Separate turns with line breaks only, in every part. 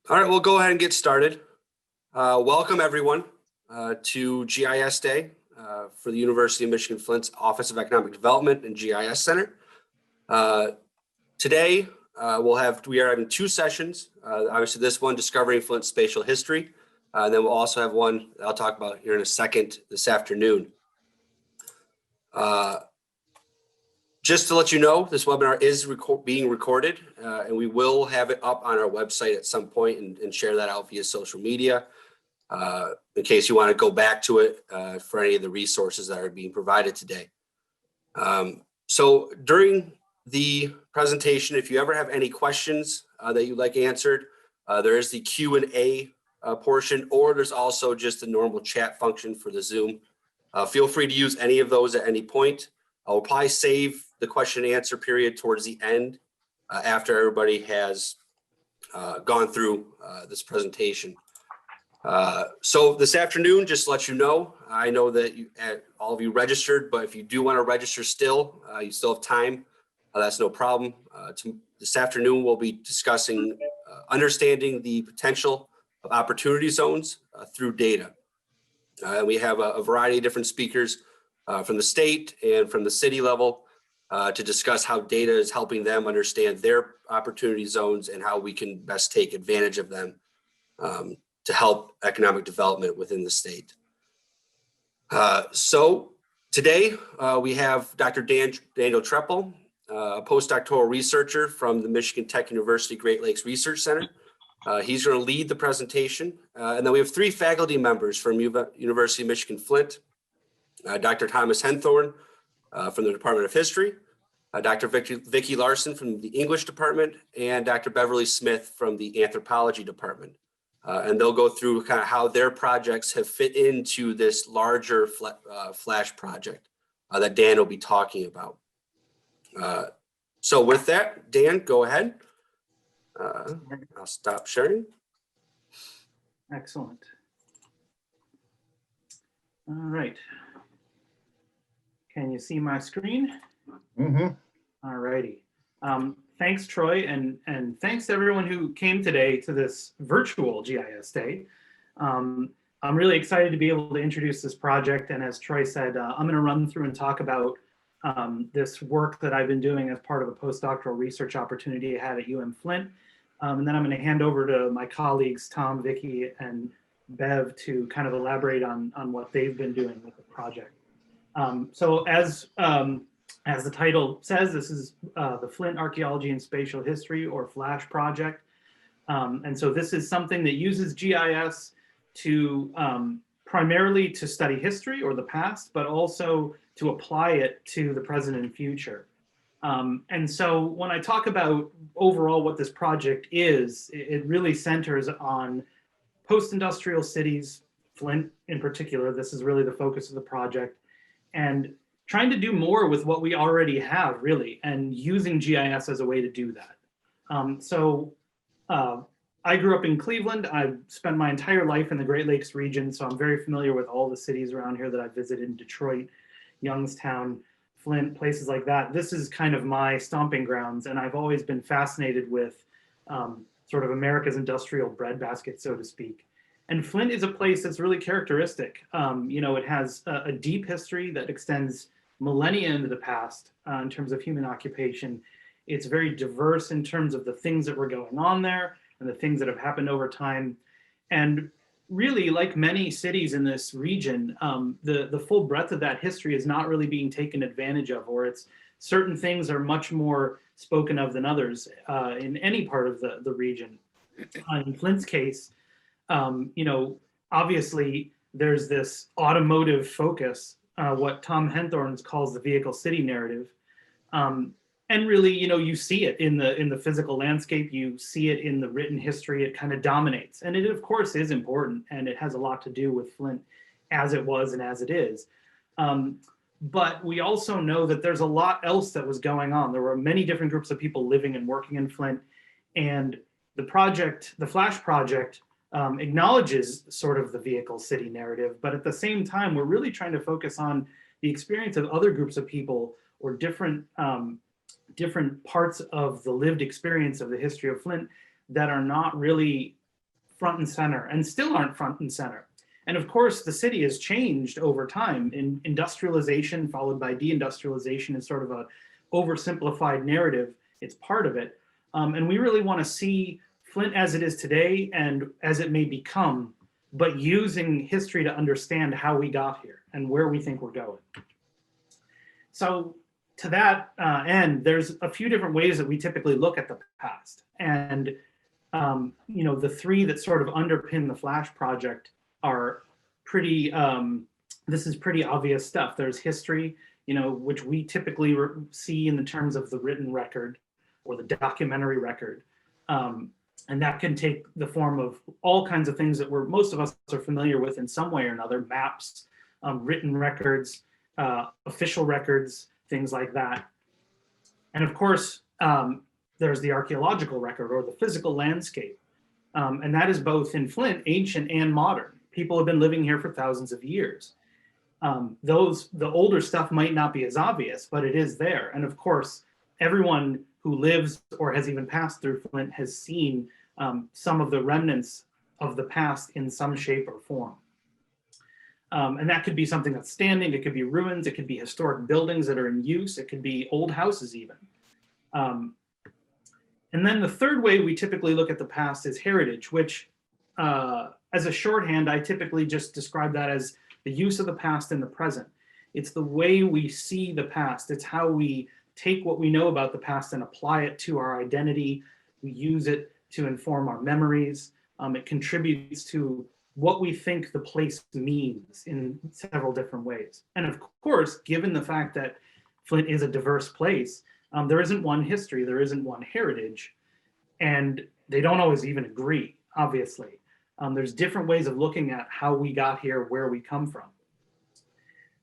All right, we'll go ahead and get started. Welcome everyone to GIS Day for the University of Michigan Flint's Office of Economic Development and GIS Center. Today we are having two sessions. Obviously this one, Discovering Flint Spatial History. Then we'll also have one that I'll talk about here in a second this afternoon. Just to let you know, this webinar is being recorded and we will have it up on our website at some point and share that out via social media in case you want to go back to it for any of the resources that are being provided today. So during the presentation, if you ever have any questions that you'd like answered, there is the Q&A portion, or there's also just a normal chat function for the Zoom. Feel free to use any of those at any point. I'll probably save the question and answer period towards the end after everybody has gone through this presentation. So this afternoon, just to let you know, I know that all of you registered, but if you do want to register still, you still have time. That's no problem. This afternoon, we'll be discussing understanding the potential of opportunity zones through data. We have a variety of different speakers from the state and from the city level to discuss how data is helping them understand their opportunity zones and how we can best take advantage of them to help economic development within the state. So today we have Dr. Daniel Trepal, a postdoctoral researcher from the Michigan Tech University Great Lakes Research Center. He's going to lead the presentation. And then we have three faculty members from University of Michigan Flint. Dr. Thomas Henthorne from the Department of History, Dr. Vicki Larson from the English Department, and Dr. Beverley Smith from the Anthropology Department. And they'll go through kind of how their projects have fit into this larger FLASH project that Dan will be talking about. So with that, Dan, go ahead. I'll stop sharing.
Excellent. All right. Can you see my screen?
Mm-hmm.
All righty. Thanks, Troy, and thanks to everyone who came today to this virtual GIS Day. I'm really excited to be able to introduce this project, and as Troy said, I'm going to run through and talk about this work that I've been doing as part of a postdoctoral research opportunity I had at UM-Flint, and then I'm going to hand over to my colleagues, Tom, Vicki, and Bev to kind of elaborate on what they've been doing with the project. So as the title says, this is the Flint Archaeology and Spatial History, or FLASH project. And so this is something that uses GIS to primarily to study history or the past, but also to apply it to the present and future. And so when I talk about overall what this project is, it really centers on post-industrial cities, Flint in particular. This is really the focus of the project, and trying to do more with what we already have, really, and using GIS as a way to do that. I grew up in Cleveland. I've spent my entire life in the Great Lakes region, so I'm very familiar with all the cities around here that I've visited: Detroit, Youngstown, Flint, places like that. This is kind of my stomping grounds, and I've always been fascinated with sort of America's industrial breadbasket, so to speak. And Flint is a place that's really characteristic. You know, it has a deep history that extends millennia into the past in terms of human occupation. It's very diverse in terms of the things that were going on there and the things that have happened over time. And really, like many cities in this region, the full breadth of that history is not really being taken advantage of, or it's certain things are much more spoken of than others in any part of the region. In Flint's case, you know, obviously there's this automotive focus, what Tom Henthorne calls the vehicle city narrative. And really, you know, you see it in the physical landscape, you see it in the written history, it kind of dominates. And it of course is important, and it has a lot to do with Flint as it was and as it is. But we also know that there's a lot else that was going on. There were many different groups of people living and working in Flint, and the project, the FLASH project, acknowledges sort of the vehicle city narrative, but at the same time, we're really trying to focus on the experience of other groups of people or different parts of the lived experience of the history of Flint that are not really front and center and still aren't front and center. And of course, the city has changed over time. In industrialization followed by deindustrialization is sort of a oversimplified narrative. It's part of it. And we really want to see Flint as it is today and as it may become, but using history to understand how we got here and where we think we're going. So to that end, there's a few different ways that we typically look at the past. And you know, the three that sort of underpin the Flash project are pretty, this is pretty obvious stuff. There's history, you know, which we typically see in the terms of the written record or the documentary record. And that can take the form of all kinds of things that most of us are familiar with in some way or another: maps, written records, official records, things like that. And of course, there's the archaeological record or the physical landscape. And that is both in Flint, ancient and modern. People have been living here for thousands of years. The older stuff might not be as obvious, but it is there. And of course, everyone who lives or has even passed through Flint has seen some of the remnants of the past in some shape or form. And that could be something that's standing, it could be ruins, it could be historic buildings that are in use, it could be old houses even. And then the third way we typically look at the past is heritage, which as a shorthand, I typically just describe that as the use of the past in the present. It's the way we see the past. It's how we take what we know about the past and apply it to our identity. We use it to inform our memories. It contributes to what we think the place means in several different ways. And of course, given the fact that Flint is a diverse place, there isn't one history, there isn't one heritage, and they don't always even agree, obviously. There's different ways of looking at how we got here, where we come from.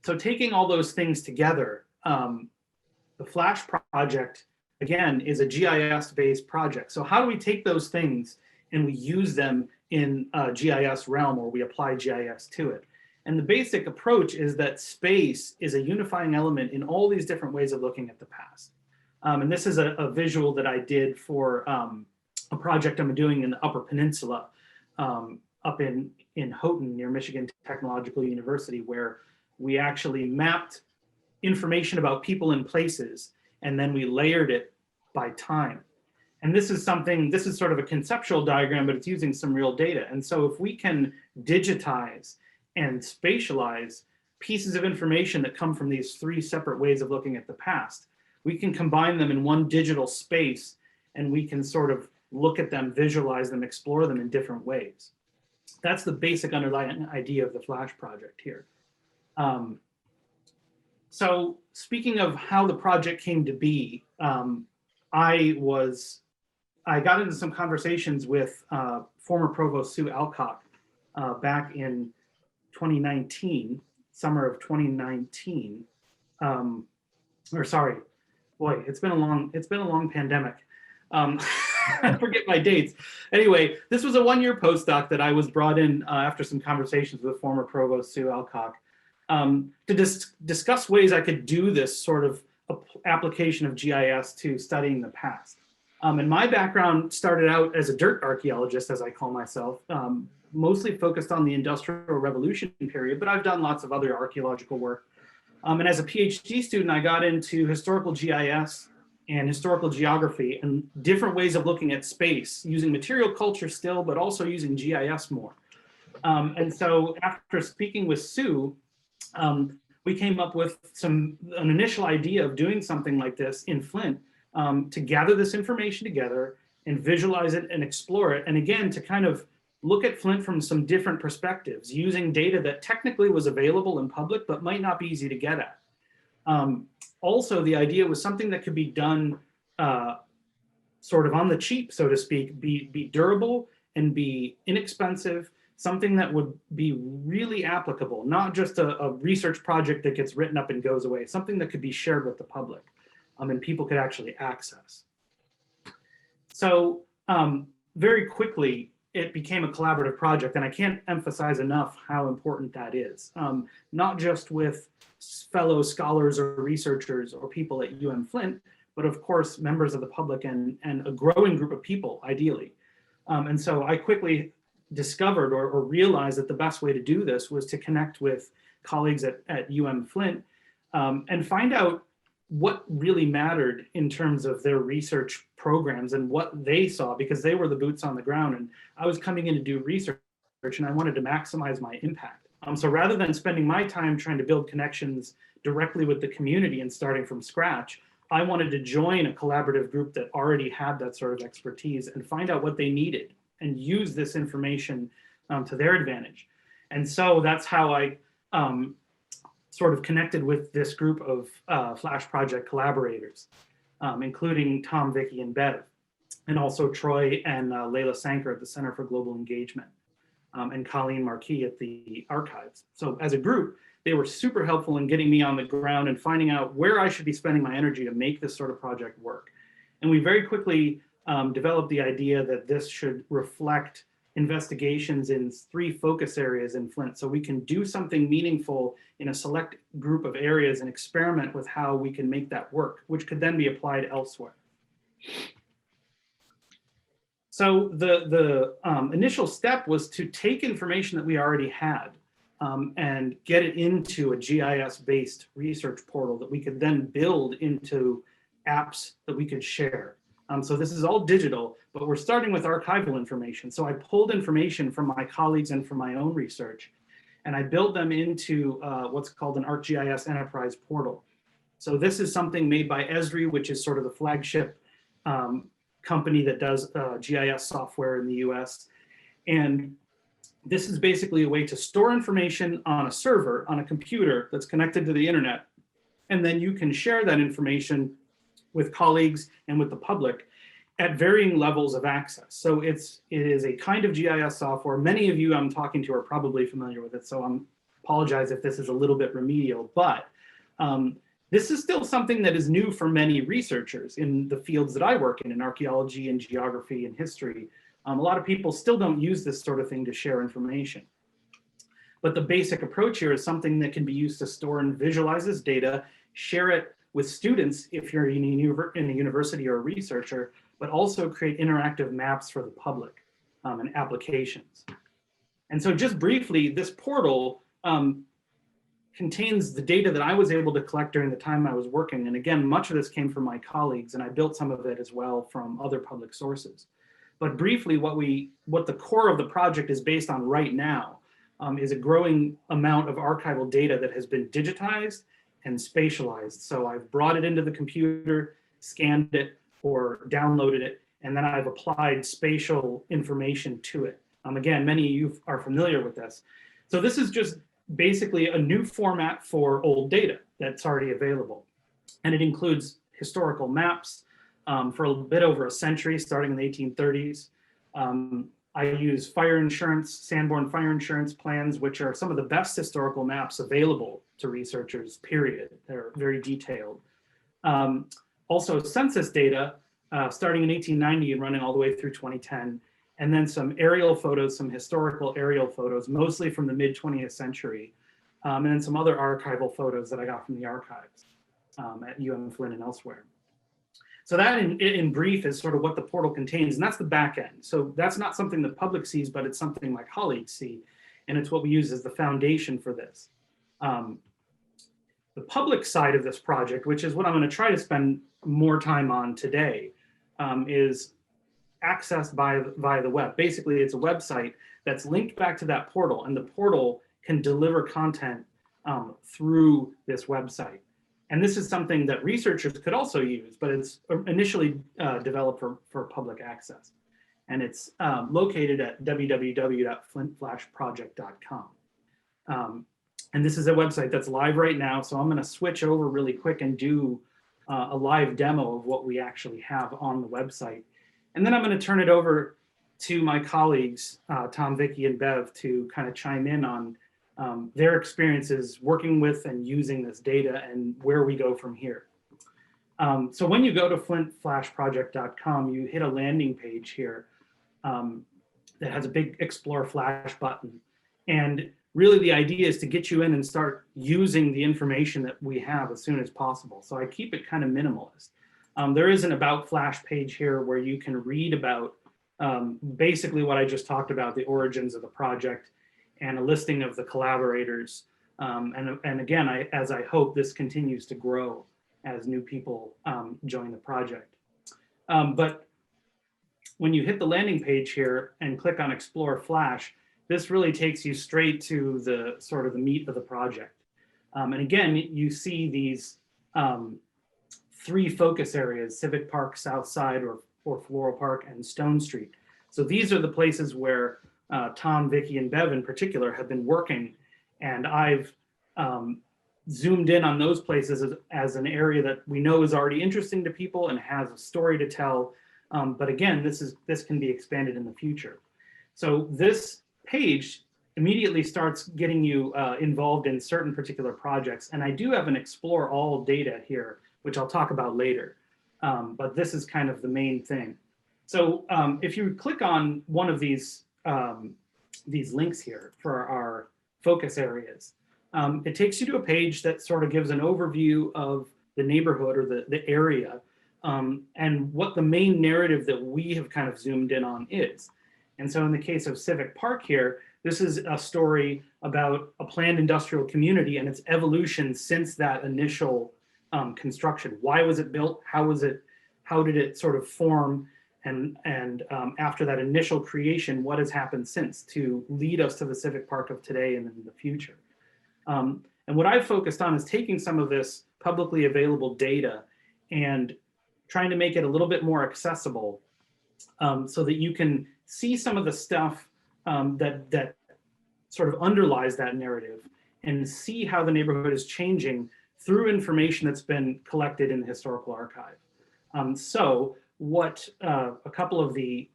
So taking all those things together, the Flash project, again, is a GIS-based project. So how do we take those things and we use them in a GIS realm, or we apply GIS to it? And the basic approach is that space is a unifying element in all these different ways of looking at the past. And this is a visual that I did for a project I'm doing in the Upper Peninsula, up in Houghton near Michigan Technological University, where we actually mapped information about people and places, and then we layered it by time. And this is sort of a conceptual diagram, but it's using some real data. And so if we can digitize and spatialize pieces of information that come from these three separate ways of looking at the past, we can combine them in one digital space, and we can sort of look at them, visualize them, explore them in different ways. That's the basic underlying idea of the Flash project here. So speaking of how the project came to be, I got into some conversations with former Provost Sue Alcock back in 2019, summer of 2019. Or sorry, boy, it's been a long pandemic. I forget my dates. Anyway, this was a one-year postdoc that I was brought in after some conversations with former Provost Sue Alcock to discuss ways I could do this sort of application of GIS to studying the past. And my background started out as a dirt archaeologist, as I call myself, mostly focused on the Industrial Revolution period, but I've done lots of other archaeological work. And as a PhD student, I got into historical GIS and historical geography and different ways of looking at space, using material culture still, but also using GIS more. And so after speaking with Sue, we came up with an initial idea of doing something like this in Flint, to gather this information together and visualize it and explore it. And again, to kind of look at Flint from some different perspectives, using data that technically was available in public, but might not be easy to get at. Also, the idea was something that could be done sort of on the cheap, so to speak, be durable and be inexpensive, something that would be really applicable, not just a research project that gets written up and goes away, something that could be shared with the public and people could actually access. So very quickly, it became a collaborative project, and I can't emphasize enough how important that is, not just with fellow scholars or researchers or people at UM-Flint, but of course, members of the public and a growing group of people, ideally. And so I quickly discovered or realized that the best way to do this was to connect with colleagues at UM-Flint and find out what really mattered in terms of their research programs and what they saw, because they were the boots on the ground. And I was coming in to do research and I wanted to maximize my impact. So rather than spending my time trying to build connections directly with the community and starting from scratch, I wanted to join a collaborative group that already had that sort of expertise and find out what they needed and use this information to their advantage. And so that's how I sort of connected with this group of Flash Project collaborators, including Tom, Vicki, and Bev, and also Troy and Layla Sanker at the Center for Global Engagement, and Colleen Marquis at the Archives. So as a group, they were super helpful in getting me on the ground and finding out where I should be spending my energy to make this sort of project work. And we very quickly developed the idea that this should reflect investigations in 3 focus areas in Flint. So we can do something meaningful in a select group of areas and experiment with how we can make that work, which could then be applied elsewhere. So the initial step was to take information that we already had and get it into a GIS-based research portal that we could then build into apps that we could share. So this is all digital, but we're starting with archival information. So I pulled information from my colleagues and from my own research, and I built them into what's called an Arcgis enterprise portal. So this is something made by Esri, which is sort of the flagship company that does GIS software in the US. And this is basically a way to store information on a server, on a computer that's connected to the internet. And then you can share that information with colleagues and with the public at varying levels of access. So it is a kind of GIS software. Many of you I'm talking to are probably familiar with it, so I apologize if this is a little bit remedial, but this is still something that is new for many researchers in the fields that I work in archaeology and geography and history. A lot of people still don't use this sort of thing to share information. But the basic approach here is something that can be used to store and visualize this data, share it with students if you're in a university or a researcher, but also create interactive maps for the public and applications. And so just briefly, this portal contains the data that I was able to collect during the time I was working. And again, much of this came from my colleagues, and I built some of it as well from other public sources. But briefly, what the core of the project is based on right now is a growing amount of archival data that has been digitized and spatialized. So I've brought it into the computer, scanned it, or downloaded it, and then I've applied spatial information to it. Again, many of you are familiar with this. So this is just basically a new format for old data that's already available. And it includes historical maps for a bit over a century, starting in the 1830s. I use fire insurance, Sanborn fire insurance plans, which are some of the best historical maps available to researchers, period. They're very detailed. Also census data, starting in 1890 and running all the way through 2010. And then some aerial photos, some historical aerial photos, mostly from the mid 20th century. And then some other archival photos that I got from the archives at UM-Flint and elsewhere. So that in brief is sort of what the portal contains, and that's the back end. So that's not something the public sees, but it's something my colleagues see. And it's what we use as the foundation for this. The public side of this project, which is what I'm going to try to spend more time on today, is accessed via the web. Basically, it's a website that's linked back to that portal, and the portal can deliver content through this website. And this is something that researchers could also use, but it's initially developed for public access. And it's located at www.flintflashproject.com. And this is a website that's live right now, so I'm going to switch over really quick and do a live demo of what we actually have on the website. And then I'm going to turn it over to my colleagues, Tom, Vicki, and Bev, to kind of chime in on their experiences working with and using this data and where we go from here. So when you go to flintflashproject.com, you hit a landing page here that has a big Explore Flash button. And really the idea is to get you in and start using the information that we have as soon as possible. So I keep it kind of minimalist. There is an About Flash page here where you can read about basically what I just talked about, the origins of the project, and a listing of the collaborators. And again, as I hope this continues to grow as new people join the project. But when you hit the landing page here and click on Explore Flash, this really takes you straight to the sort of the meat of the project. And again, you see these three focus areas: Civic Park, South Side, or Floral Park, and Stone Street. So these are the places where Tom, Vicki, and Bev in particular have been working. And I've zoomed in on those places as an area that we know is already interesting to people and has a story to tell. But again, this can be expanded in the future. So this page immediately starts getting you involved in certain particular projects. And I do have an Explore All data here, which I'll talk about later. But this is kind of the main thing. So if you click on one of these links here for our focus areas, it takes you to a page that sort of gives an overview of the neighborhood or the area, and what the main narrative that we have kind of zoomed in on is. And so in the case of Civic Park here, this is a story about a planned industrial community and its evolution since that initial construction. Why was it built? How did it sort of form? And after that initial creation, what has happened since to lead us to the Civic Park of today and in the future? And what I've focused on is taking some of this publicly available data and trying to make it a little bit more accessible, so that you can see some of the stuff that sort of underlies that narrative and see how the neighborhood is changing through information that's been collected in the historical archive. So what a couple of the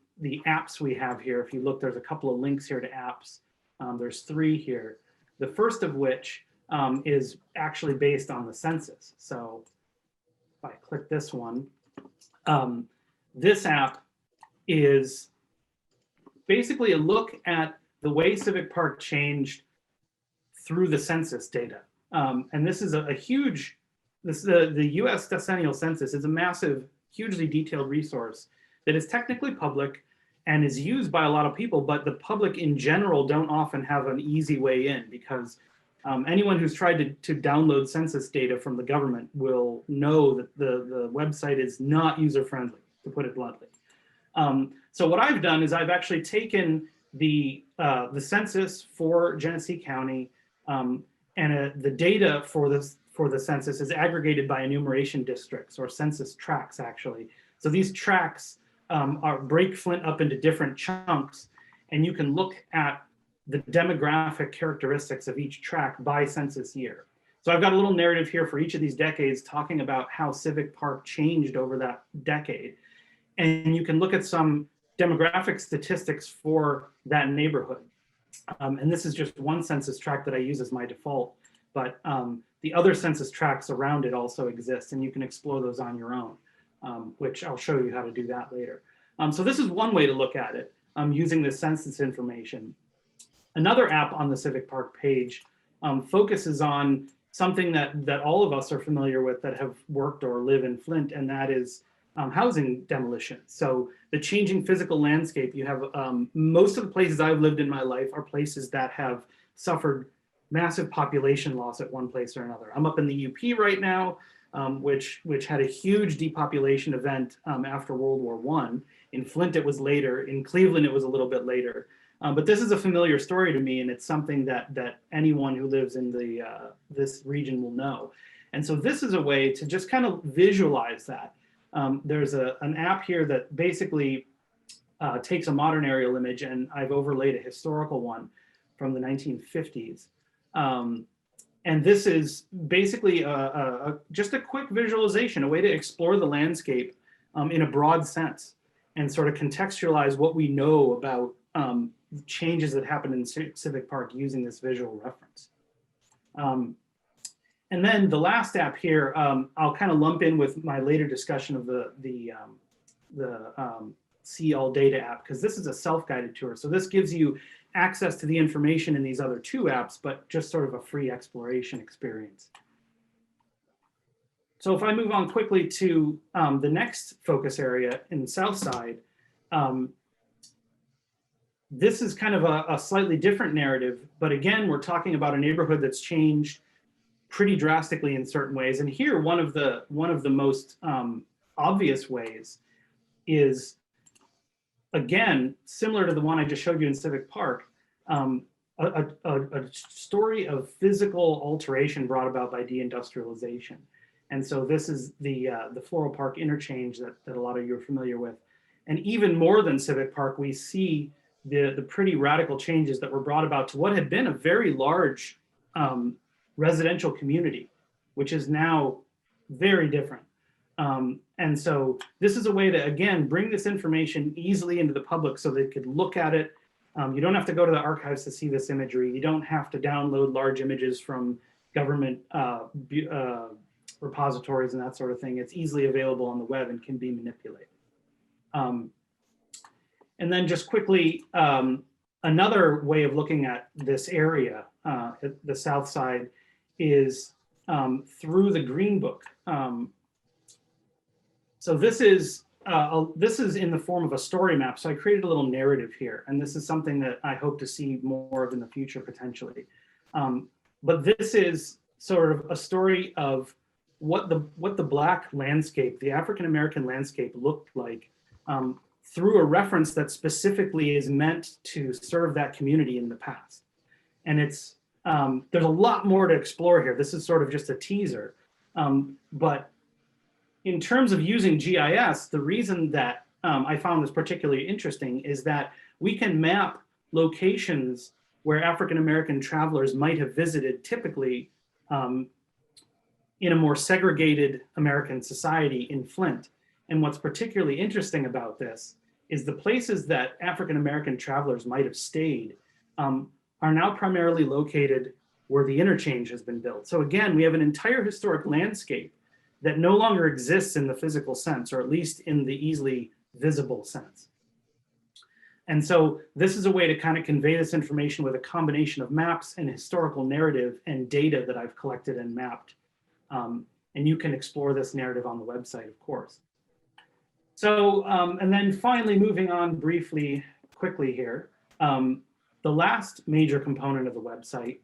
apps we have here, if you look, there's a couple of links here to apps. There's three here. The first of which is actually based on the census. So if I click this one, this app is basically a look at the way Civic Park changed through the census data. And this is a huge, the US decennial census is a massive, hugely detailed resource that is technically public and is used by a lot of people, but the public in general don't often have an easy way in, because anyone who's tried to download census data from the government will know that the website is not user-friendly, to put it bluntly. So what I've done is I've actually taken the census for Genesee County, and the data for the census is aggregated by enumeration districts, or census tracts, actually. So these tracts break Flint up into different chunks, and you can look at the demographic characteristics of each tract by census year. So I've got a little narrative here for each of these decades talking about how Civic Park changed over that decade. And you can look at some demographic statistics for that neighborhood. And this is just one census tract that I use as my default, but the other census tracts around it also exist, and you can explore those on your own, which I'll show you how to do that later. So this is one way to look at it, using the census information. Another app on the Civic Park page focuses on something that all of us are familiar with that have worked or live in Flint, and that is housing demolition. So the changing physical landscape, you have most of the places I've lived in my life are places that have suffered massive population loss at one place or another. I'm up in the UP right now, which had a huge depopulation event after World War I. In Flint, it was later. In Cleveland, it was a little bit later. But this is a familiar story to me, and it's something that anyone who lives in this region will know. And so this is a way to just kind of visualize that. There's an app here that basically takes a modern aerial image, and I've overlaid a historical one from the 1950s. And this is basically just a quick visualization, a way to explore the landscape in a broad sense and sort of contextualize what we know about changes that happened in Civic Park using this visual reference. And then the last app here, I'll kind of lump in with my later discussion of the See All Data app, because this is a self-guided tour. So this gives you access to the information in these other two apps, but just sort of a free exploration experience. So if I move on quickly to the next focus area in the South Side, this is kind of a slightly different narrative, but again, we're talking about a neighborhood that's changed pretty drastically in certain ways. And here, one of the most obvious ways is, again, similar to the one I just showed you in Civic Park, a story of physical alteration brought about by deindustrialization. And so this is the Floral Park interchange that a lot of you are familiar with. And even more than Civic Park, we see the pretty radical changes that were brought about to what had been a very large residential community, which is now very different. And so this is a way to, again, bring this information easily into the public so they could look at it. You don't have to go to the archives to see this imagery. You don't have to download large images from government repositories and that sort of thing. It's easily available on the web and can be manipulated. And then just quickly, another way of looking at this area, at the south side, is through the Green Book. So this is in the form of a story map. So I created a little narrative here, and this is something that I hope to see more of in the future potentially. But this is sort of a story of what the Black landscape, the African-American landscape, looked like through a reference that specifically is meant to serve that community in the past. And it's there's a lot more to explore here. This is sort of just a teaser, but in terms of using GIS, the reason that I found this particularly interesting is that we can map locations where African-American travelers might have visited typically in a more segregated American society in Flint. And what's particularly interesting about this is the places that African-American travelers might have stayed are now primarily located where the interchange has been built. So again, we have an entire historic landscape that no longer exists in the physical sense, or at least in the easily visible sense. And so this is a way to kind of convey this information with a combination of maps and historical narrative and data that I've collected and mapped. And you can explore this narrative on the website, of course. So, and then finally moving on briefly, quickly here, the last major component of the website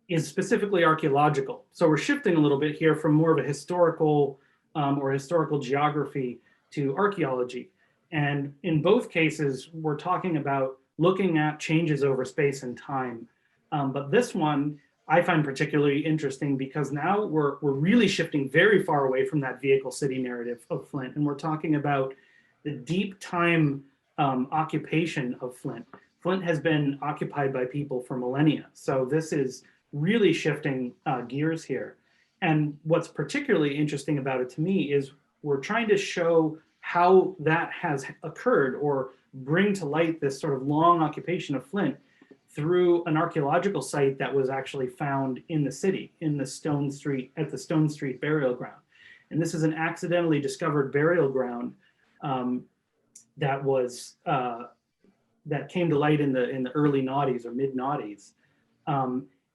is specifically archaeological. So we're shifting a little bit here from more of a historical or historical geography to archaeology. And in both cases, we're talking about looking at changes over space and time. But this one I find particularly interesting because now we're really shifting very far away from that vehicle city narrative of Flint. And we're talking about the deep time occupation of Flint. Flint has been occupied by people for millennia. So this is really shifting gears here. And what's particularly interesting about it to me is we're trying to show how that has occurred or bring to light this sort of long occupation of Flint through an archaeological site that was actually found in the city, in the Stone Street, at the Stone Street burial ground. And this is an accidentally discovered burial ground that was that came to light in the early noughties or mid noughties.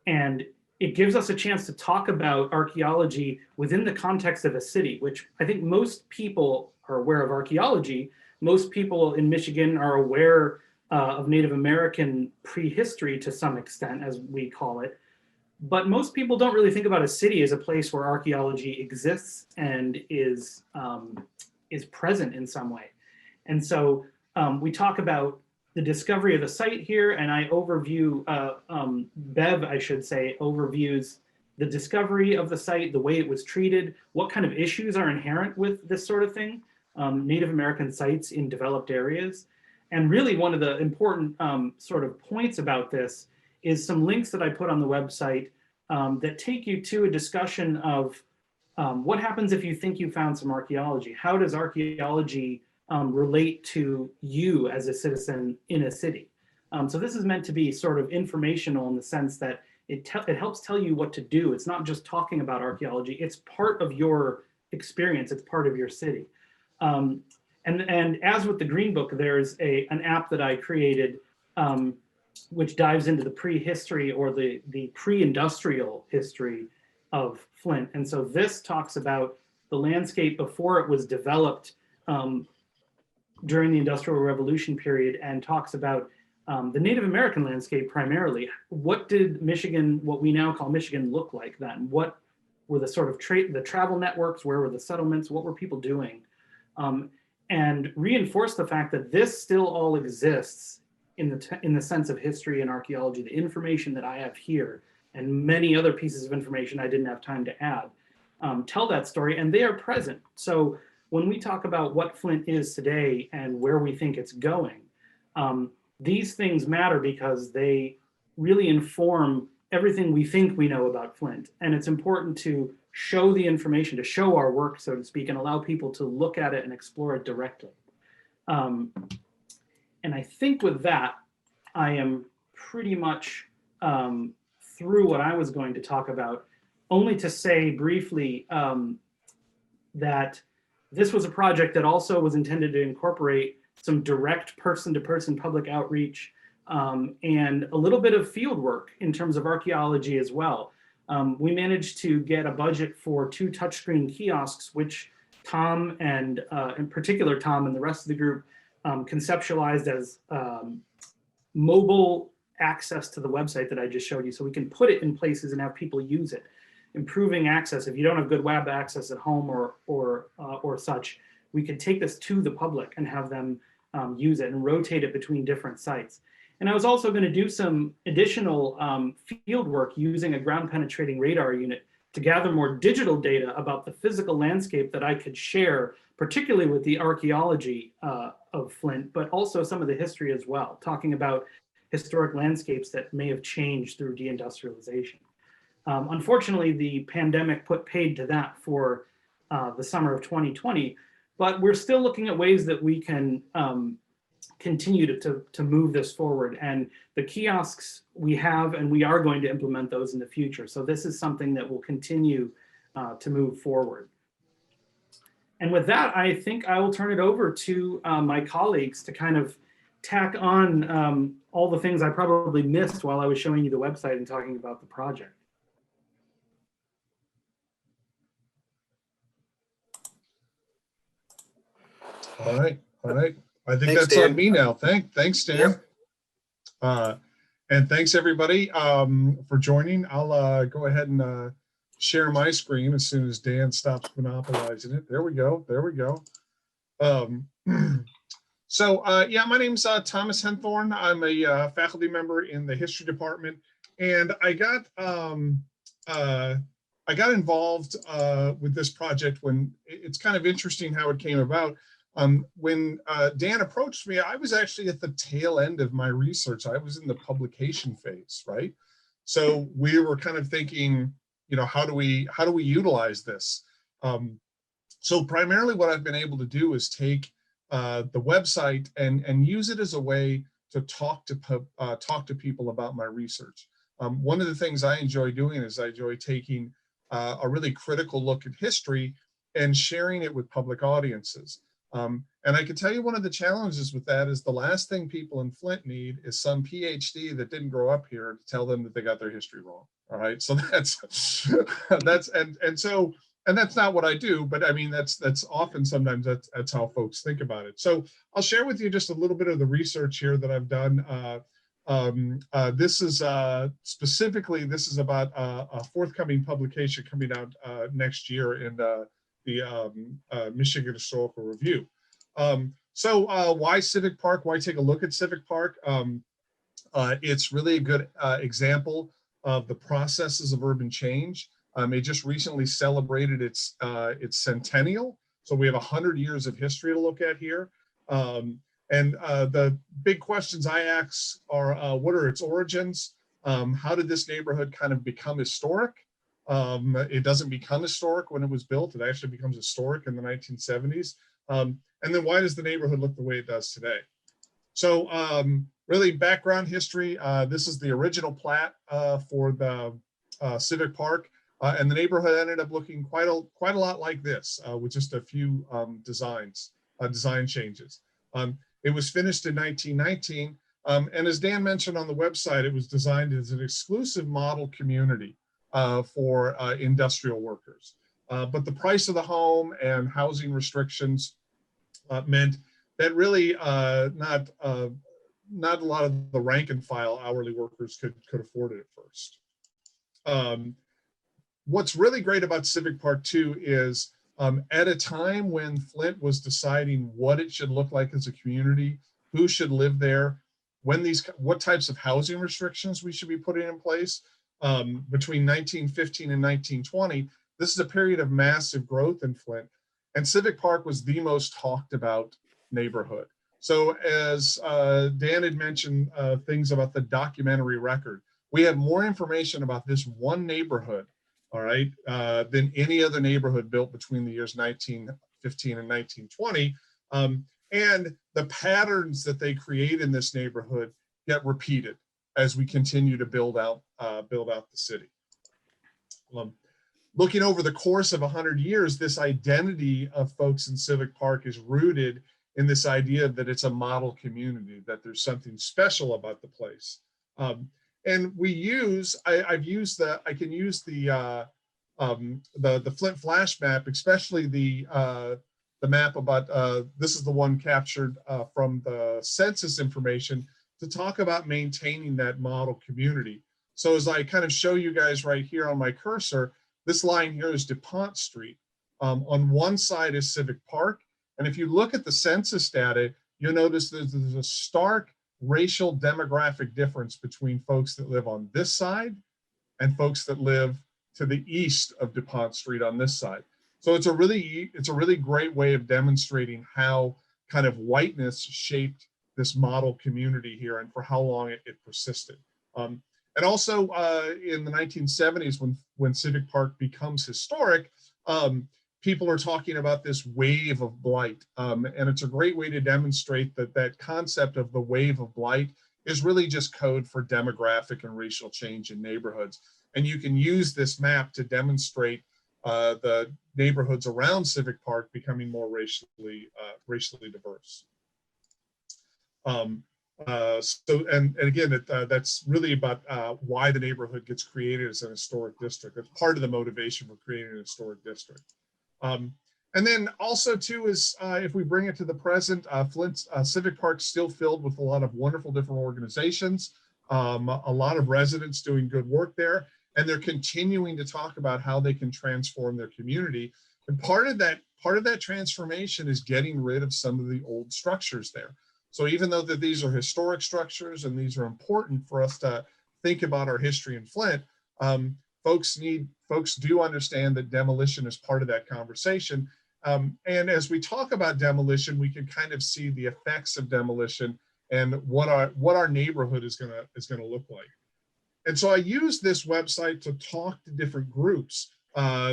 And it gives us a chance to talk about archaeology within the context of a city, which I think most people are aware of archaeology. Most people in Michigan are aware of Native American prehistory to some extent, as we call it. But most people don't really think about a city as a place where archaeology exists and is present in some way. And so we talk about the discovery of the site here, and I overview, Bev, I should say, overviews the discovery of the site, the way it was treated, what kind of issues are inherent with this sort of thing, Native American sites in developed areas. And really one of the important sort of points about this is some links that I put on the website that take you to a discussion of what happens if you think you found some archaeology? How does archaeology relate to you as a citizen in a city? So this is meant to be sort of informational in the sense that it helps tell you what to do. It's not just talking about archaeology, it's part of your experience, it's part of your city. And as with the Green Book, there's an app that I created which dives into the prehistory or the pre-industrial history of Flint. And so this talks about the landscape before it was developed during the Industrial Revolution period and talks about the Native American landscape primarily. What did Michigan, what we now call Michigan, look like then? What were the sort of the travel networks? Where were the settlements? What were people doing? And reinforce the fact that this still all exists in the sense of history and archaeology. The information that I have here and many other pieces of information I didn't have time to add tell that story, and they are present. So when we talk about what Flint is today and where we think it's going, these things matter because they really inform everything we think we know about Flint. And it's important to show the information, to show our work, so to speak, and allow people to look at it and explore it directly. And I think with that, I am pretty much through what I was going to talk about, only to say briefly that this was a project that also was intended to incorporate some direct person-to-person public outreach and a little bit of field work in terms of archaeology as well. We managed to get a budget for 2 touchscreen kiosks, which Tom and in particular Tom and the rest of the group conceptualized as mobile access to the website that I just showed you. So we can put it in places and have people use it, improving access. If you don't have good web access at home or such, we could take this to the public and have them use it and rotate it between different sites. And I was also going to do some additional field work using a ground penetrating radar unit to gather more digital data about the physical landscape that I could share, particularly with the archaeology of Flint, but also some of the history as well, talking about historic landscapes that may have changed through deindustrialization. Unfortunately, the pandemic put paid to that for the summer of 2020, but we're still looking at ways that we can continue to move this forward. And the kiosks we have, and we are going to implement those in the future. So this is something that will continue to move forward. And with that, I think I will turn it over to my colleagues to kind of tack on all the things I probably missed while I was showing you the website and talking about the project.
All right. I think
Thanks,
that's
Dan.
on me now. Thanks, Dan.
Yep.
And thanks everybody for joining. I'll go ahead and share my screen as soon as Dan stops monopolizing it. There we go. Yeah, my name's Thomas Henthorne. I'm a faculty member in the history department, and I got involved with this project when it's kind of interesting how it came about. When Dan approached me, I was actually at the tail end of my research. I was in the publication phase, right? So we were kind of thinking, you know, how do we utilize this? So primarily what I've been able to do is take the website and use it as a way to talk to people about my research. One of the things I enjoy doing is I enjoy taking a really critical look at history and sharing it with public audiences. And I can tell you one of the challenges with that is the last thing people in Flint need is some PhD that didn't grow up here to tell them that they got their history wrong. All right, so that's that's not what I do, but I mean that's often sometimes that's how folks think about it. So I'll share with you just a little bit of the research here that I've done. This is specifically about a forthcoming publication coming out next year in the Michigan Historical Review. So why Civic Park? Why take a look at Civic Park? It's really a good example of the processes of urban change. It just recently celebrated its centennial. So we have 100 years of history to look at here. And the big questions I ask are, what are its origins? How did this neighborhood kind of become historic? It doesn't become historic when it was built. It actually becomes historic in the 1970s. And then why does the neighborhood look the way it does today? So really background history. This is the original plat for the Civic Park. And the neighborhood ended up looking quite a lot like this with just a few design changes. It was finished in 1919. And as Dan mentioned on the website, it was designed as an exclusive model community for industrial workers. But the price of the home and housing restrictions meant that really not a lot of the rank and file hourly workers could afford it at first. What's really great about Civic Park too is at a time when Flint was deciding what it should look like as a community, who should live there, what types of housing restrictions we should be putting in place between 1915 and 1920. This is a period of massive growth in Flint, and Civic Park was the most talked about neighborhood. So as Dan had mentioned things about the documentary record, we have more information about this one neighborhood, all right, than any other neighborhood built between the years 1915 and 1920. And the patterns that they create in this neighborhood get repeated as we continue to build out the city. Looking over the course of 100 years, this identity of folks in Civic Park is rooted in this idea that it's a model community, that there's something special about the place. And we use, I can use the Flint flash map, especially the map about, this is the one captured from the census information to talk about maintaining that model community. So as I kind of show you guys right here on my cursor, this line here is DuPont Street. On one side is Civic Park. And if you look at the census data, you'll notice that there's a stark racial demographic difference between folks that live on this side and folks that live to the east of DuPont Street on this side. So it's a really great way of demonstrating how kind of whiteness shaped this model community here and for how long it persisted. And also in the 1970s, when Civic Park becomes historic, people are talking about this wave of blight. And it's a great way to demonstrate that concept of the wave of blight is really just code for demographic and racial change in neighborhoods. And you can use this map to demonstrate the neighborhoods around Civic Park becoming more racially diverse. And again, that's really about why the neighborhood gets created as an historic district. It's part of the motivation for creating an historic district. And then also too is if we bring it to the present, Flint's Civic Park's still filled with a lot of wonderful different organizations, a lot of residents doing good work there, and they're continuing to talk about how they can transform their community. And part of that transformation is getting rid of some of the old structures there. So even though that these are historic structures and these are important for us to think about our history in Flint, folks do understand that demolition is part of that conversation. And as we talk about demolition, we can kind of see the effects of demolition and what our neighborhood is gonna look like. And so I use this website to talk to different groups.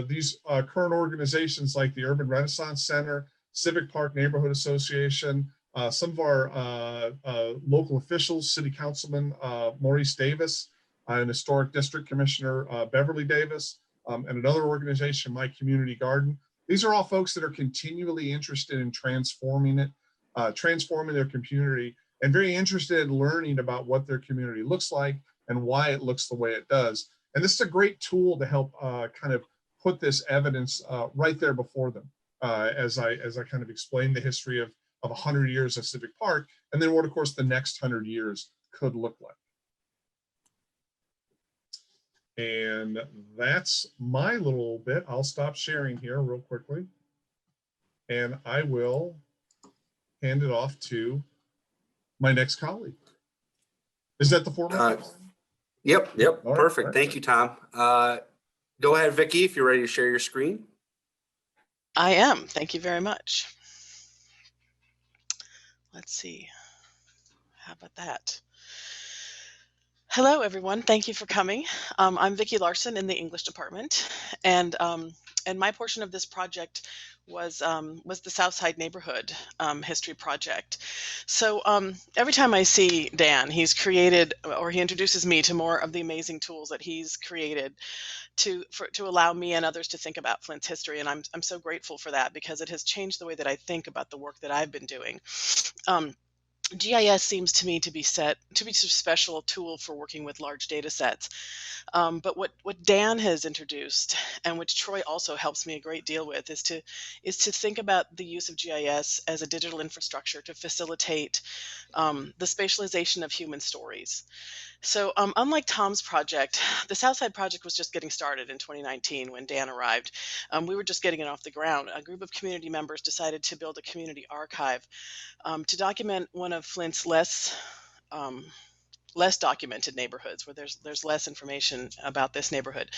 These current organizations like the Urban Renaissance Center, Civic Park Neighborhood Association, some of our local officials, City Councilman Maurice Davis, and Historic District Commissioner Beverley Davis, and another organization, My Community Garden. These are all folks that are continually interested in transforming their community, and very interested in learning about what their community looks like and why it looks the way it does. And this is a great tool to help kind of put this evidence right there before them as I kind of explain the history of 100 years of Civic Park, and then what, of course, the next 100 years could look like. And that's my little bit. I'll stop sharing here real quickly, and I will hand it off to my next colleague. Is that the format?
Yep,
All
perfect.
right.
Thank you, Tom. Go ahead, Vicki, if you're ready to share your screen.
I am. Thank you very much. Let's see. How about that? Hello, everyone. Thank you for coming. I'm Vicki Larson in the English department, and my portion of this project was the Southside Neighborhood History Project. So every time I see Dan, he introduces me to more of the amazing tools that he's created to allow me and others to think about Flint's history, and I'm so grateful for that, because it has changed the way that I think about the work that I've been doing. GIS seems to me to be a special tool for working with large data sets. But what Dan has introduced, and which Troy also helps me a great deal with, is to think about the use of GIS as a digital infrastructure to facilitate the spatialization of human stories. So unlike Tom's project, the Southside project was just getting started in 2019 when Dan arrived. We were just getting it off the ground. A group of community members decided to build a community archive to document one of Flint's less documented neighborhoods, where there's less information about this neighborhood,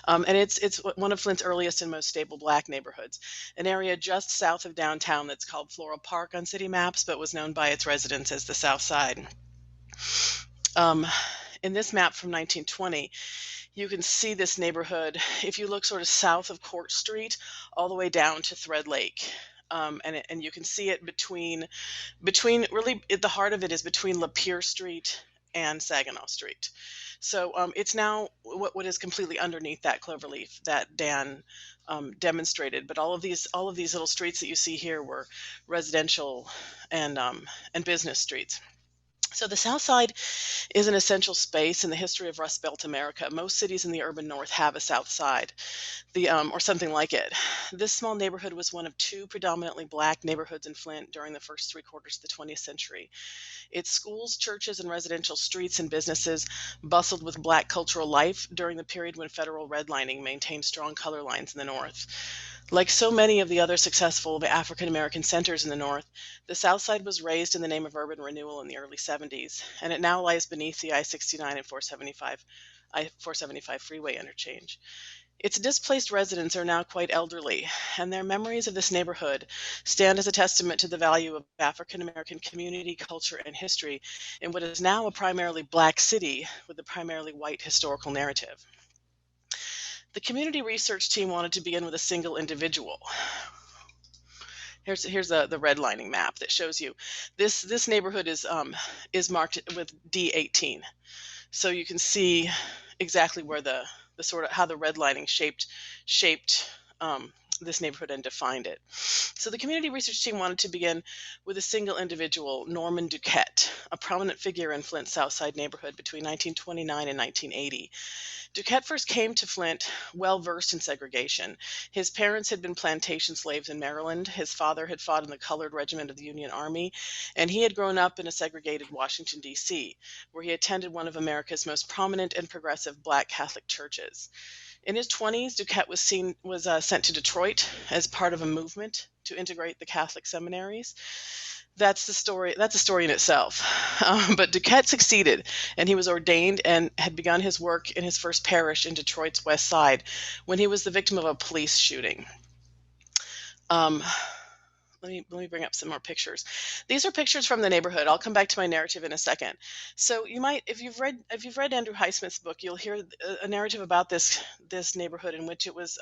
and it's one of Flint's earliest and most stable Black neighborhoods, an area just south of downtown that's called Floral Park on city maps, but was known by its residents as the South Side. In this map from 1920, you can see this neighborhood if you look sort of south of Court Street all the way down to Thread Lake. And you can see it between really at the heart of it is between Lapeer Street and Saginaw Street. So it's now what is completely underneath that cloverleaf that Dan demonstrated. But all of these little streets that you see here were residential and business streets. So the South Side is an essential space in the history of Rust Belt America. Most cities in the urban north have a South Side, or something like it. This small neighborhood was one of two predominantly Black neighborhoods in Flint during the first 3/4 of the 20th century. Its schools, churches, and residential streets and businesses bustled with Black cultural life during the period when federal redlining maintained strong color lines in the north. Like so many of the other successful African American centers in the North, the South Side was raised in the name of urban renewal in the early 70s, and it now lies beneath the I-69 and 475 freeway interchange. Its displaced residents are now quite elderly, and their memories of this neighborhood stand as a testament to the value of African American community, culture, and history in what is now a primarily Black city with a primarily white historical narrative. The community research team wanted to begin with a single individual. Here's the redlining map that shows you this neighborhood is marked with D18, so you can see exactly where the sort of how the redlining shaped this neighborhood and defined it. So the community research team wanted to begin with a single individual, Norman Duquette, a prominent figure in Flint's Southside neighborhood between 1929 and 1980. Duquette first came to Flint well versed in segregation. His parents had been plantation slaves in Maryland. His father had fought in the colored regiment of the Union Army, and he had grown up in a segregated Washington, D.C., where he attended one of America's most prominent and progressive Black Catholic churches. In his 20s, Duquette was sent to Detroit as part of a movement to integrate the Catholic seminaries. That's a story in itself. But Duquette succeeded, and he was ordained and had begun his work in his first parish in Detroit's West Side when he was the victim of a police shooting. Let me bring up some more pictures. These are pictures from the neighborhood. I'll come back to my narrative in a second. So you might, if you've read Andrew Highsmith's book, you'll hear a narrative about this neighborhood in which it was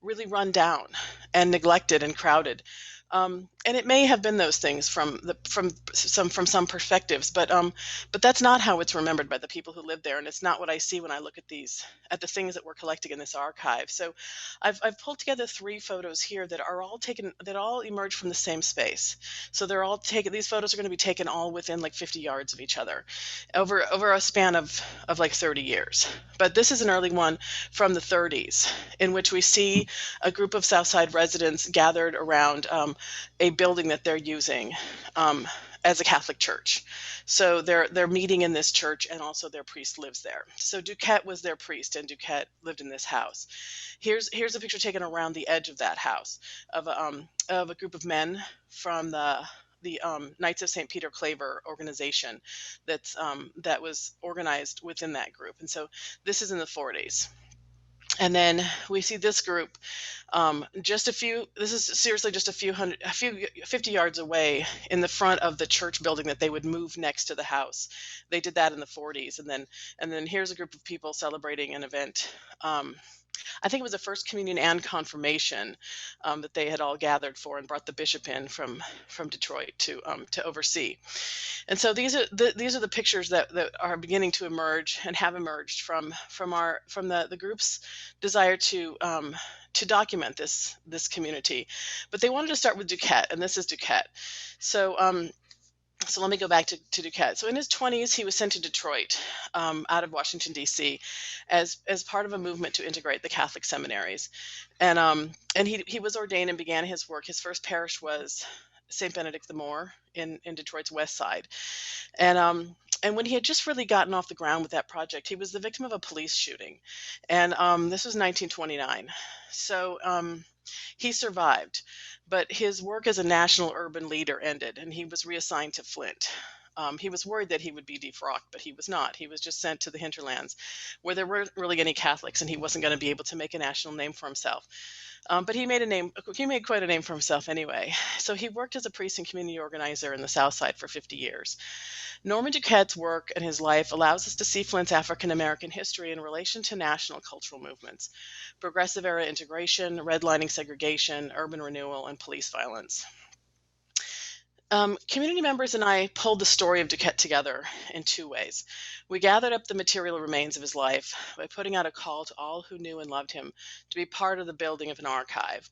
really run down and neglected and crowded. And it may have been those things from some perspectives, but that's not how it's remembered by the people who live there, and it's not what I see when I look at the things that we're collecting in this archive. So I've pulled together 3 photos here that all emerge from the same space. So they're all taken. These photos are going to be taken all within like 50 yards of each other, over a span of like 30 years. But this is an early one from the 30s, in which we see a group of Southside residents gathered around a building that they're using as a Catholic church. So they're meeting in this church, and also their priest lives there. So Duquette was their priest, and Duquette lived in this house. Here's a picture taken around the edge of that house of a group of men from the Knights of St. Peter Claver organization that was organized within that group. And so this is in the 40s. And then we see this group this is seriously just a few 50 yards away in the front of the church building that they would move next to the house. They did that in the 40s. And then here's a group of people celebrating an event. I think it was the first communion and confirmation that they had all gathered for, and brought the bishop in from Detroit to oversee. And so these are the pictures that are beginning to emerge and have emerged from the group's desire to document this community. But they wanted to start with Duquette, and this is Duquette. So So let me go back to Duquette. So in his 20s, he was sent to Detroit, out of Washington, D.C., as part of a movement to integrate the Catholic seminaries. And he was ordained and began his work. His first parish was St. Benedict the Moor in Detroit's west side. And when he had just really gotten off the ground with that project, he was the victim of a police shooting. And this was 1929. So he survived, but his work as a national urban leader ended, and he was reassigned to Flint. He was worried that he would be defrocked, but he was not. He was just sent to the hinterlands where there weren't really any Catholics, and he wasn't going to be able to make a national name for himself. But he made quite a name for himself anyway. So he worked as a priest and community organizer in the South Side for 50 years. Norman Duquette's work and his life allows us to see Flint's African American history in relation to national cultural movements, progressive era integration, redlining segregation, urban renewal, and police violence. Community members and I pulled the story of Duquette together in two ways. We gathered up the material remains of his life by putting out a call to all who knew and loved him to be part of the building of an archive.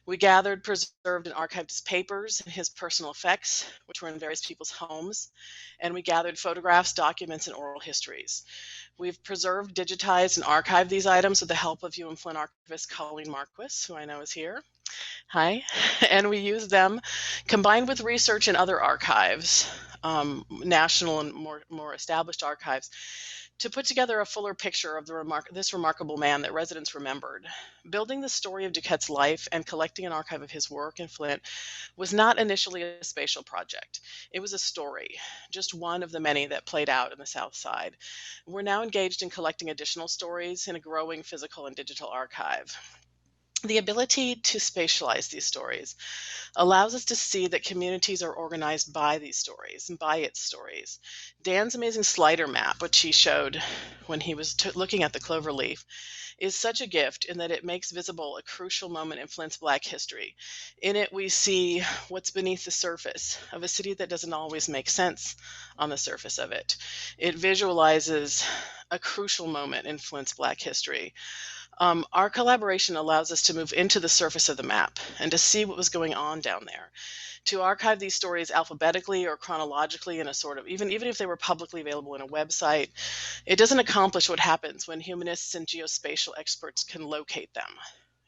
We gathered, preserved, and archived his papers and his personal effects, which were in various people's homes, and we gathered photographs, documents, and oral histories. We've preserved, digitized, and archived these items with the help of UM-Flint archivist Colleen Marquis, who I know is here. Hi. And we use them combined with research in other archives, national and more established archives, to put together a fuller picture of this remarkable man that residents remembered. Building the story of Duquette's life and collecting an archive of his work in Flint was not initially a spatial project. It was a story, just one of the many that played out in the South Side. We're now engaged in collecting additional stories in a growing physical and digital archive. The ability to spatialize these stories allows us to see that communities are organized by these stories and by its stories. Dan's amazing slider map, which he showed when he was looking at the cloverleaf, is such a gift in that it makes visible a crucial moment in Flint's Black history. In it, we see what's beneath the surface of a city that doesn't always make sense on the surface of it. It visualizes a crucial moment in Flint's Black history. Our collaboration allows us to move into the surface of the map and to see what was going on down there. To archive these stories alphabetically or chronologically in a sort of, even if they were publicly available in a website, it doesn't accomplish what happens when humanists and geospatial experts can locate them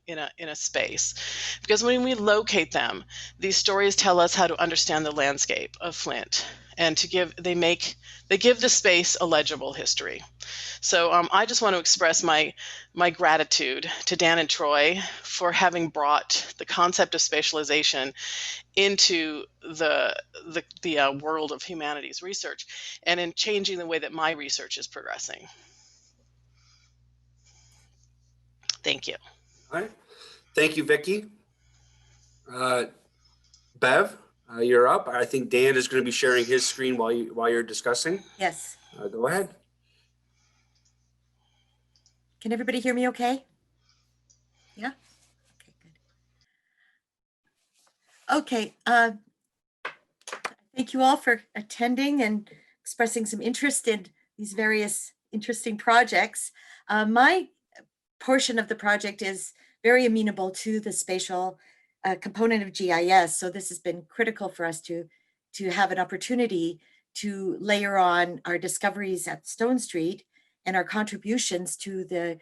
in a space. Because when we locate them, these stories tell us how to understand the landscape of Flint, and they give the space a legible history. So I just want to express my gratitude to Dan and Troy for having brought the concept of spatialization into the world of humanities research and in changing the way that my research is progressing. Thank you.
All right. Thank you, Vicki. Bev, you're up. I think Dan is going to be sharing his screen while you're discussing.
Yes.
Go ahead.
Can everybody hear me okay? Yeah? Okay, good. Okay. Thank you all for attending and expressing some interest in these various interesting projects. My portion of the project is very amenable to the spatial component of GIS. So this has been critical for us to have an opportunity to layer on our discoveries at Stone Street and our contributions to the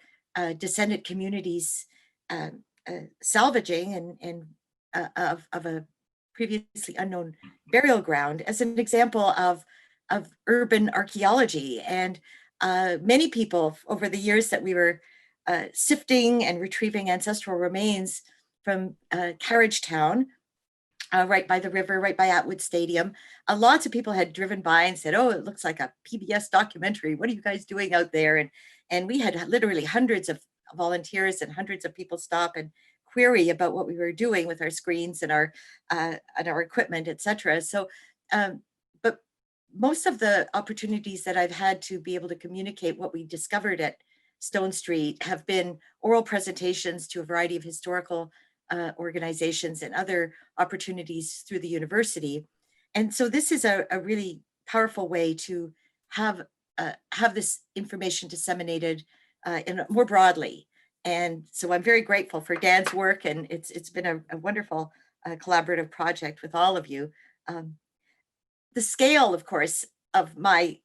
descendant communities salvaging of a previously unknown burial ground as an example of urban archaeology. And many people over the years that we were sifting and retrieving ancestral remains from Carriage Town, right by the river, right by Atwood Stadium. Lots of people had driven by and said, "Oh, it looks like a PBS documentary. What are you guys doing out there?" And we had literally hundreds of volunteers and hundreds of people stop and query about what we were doing with our screens and our equipment, etc. So, but most of the opportunities that I've had to be able to communicate what we discovered at Stone Street have been oral presentations to a variety of historical organizations and other opportunities through the university. And so this is a really powerful way to have this information disseminated more broadly. And so I'm very grateful for Dan's work, and it's been a wonderful collaborative project with all of you. the scale, of course, of my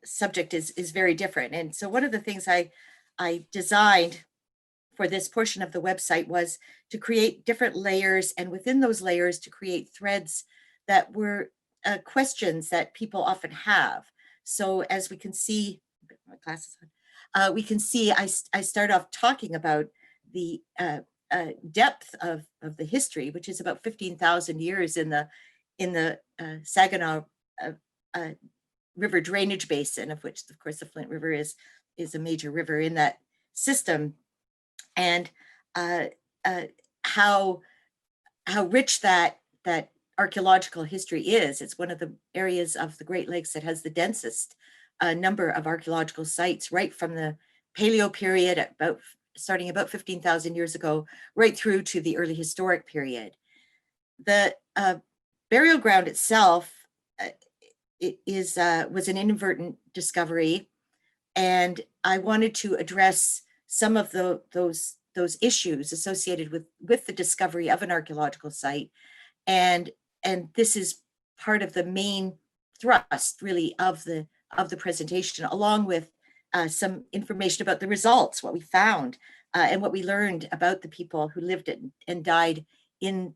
subject is very different. And so one of the things I designed for this portion of the website was to create different layers, and within those layers to create threads that were questions that people often have. So as we can see, my glasses on, we can see I start off talking about the depth of the history, which is about 15,000 years in the Saginaw River drainage basin, of which, of course, the Flint River is a major river in that system, and how rich that archaeological history is. It's one of the areas of the Great Lakes that has the densest number of archaeological sites, right from the Paleo period, starting about 15,000 years ago, right through to the early historic period. The burial ground itself was an inadvertent discovery, and I wanted to address some of those issues associated with the discovery of an archaeological site, and this is part of the main thrust, really, of the presentation, along with some information about the results, what we found, and what we learned about the people who lived and died in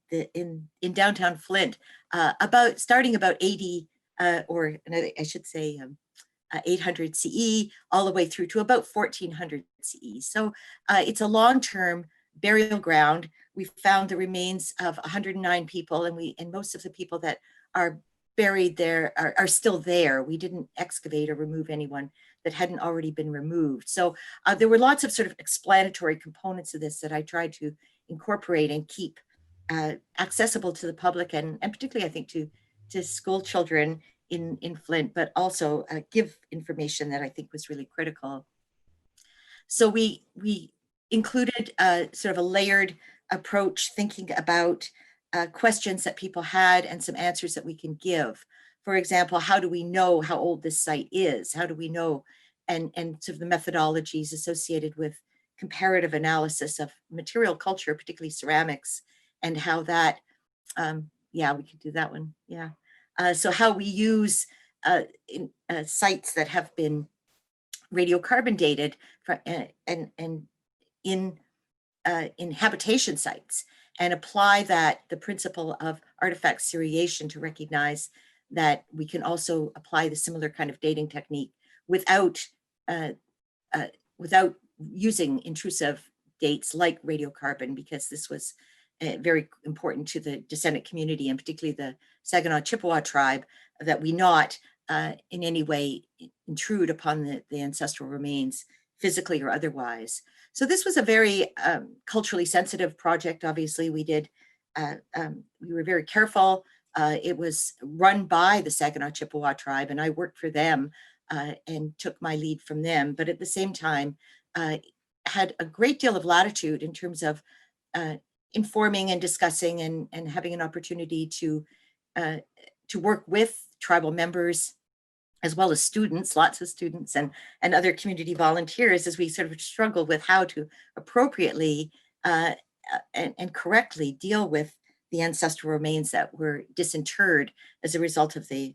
downtown Flint, starting about 80 or I should say 800 CE, all the way through to about 1400 CE. So it's a long-term burial ground. We found the remains of 109 people, and most of the people that are buried there are still there. We didn't excavate or remove anyone that hadn't already been removed. So there were lots of sort of explanatory components of this that I tried to incorporate and keep accessible to the public, and particularly, I think, to school children in Flint, but also give information that I think was really critical. So we included sort of a layered approach, thinking about questions that people had and some answers that we can give. For example, how do we know how old this site is? How do we know? And sort of the methodologies associated with comparative analysis of material culture, particularly ceramics, and how that, yeah, we could do that one, yeah. So how we use sites that have been radiocarbon dated and in habitation sites, and apply the principle of artifact seriation to recognize that we can also apply the similar kind of dating technique without using intrusive dates like radiocarbon, because this was very important to the descendant community, and particularly the Saginaw Chippewa tribe, that we not in any way intrude upon the ancestral remains, physically or otherwise. So this was a very culturally sensitive project. Obviously, we were very careful. It was run by the Saginaw Chippewa tribe, and I worked for them and took my lead from them. But at the same time, had a great deal of latitude in terms of informing and discussing and having an opportunity to work with tribal members, as well as students, lots of students and other community volunteers, as we sort of struggle with how to appropriately and correctly deal with the ancestral remains that were disinterred as a result of the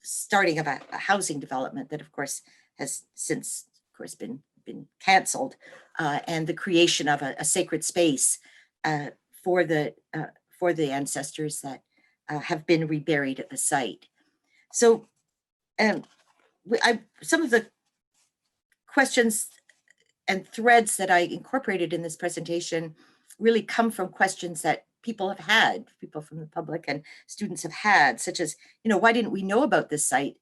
starting of a housing development that, of course, has since, of course, been canceled, and the creation of a sacred space for the ancestors that have been reburied at the site. So some of the questions and threads that I incorporated in this presentation really come from questions that people have had, people from the public and students have had, such as, why didn't we know about this site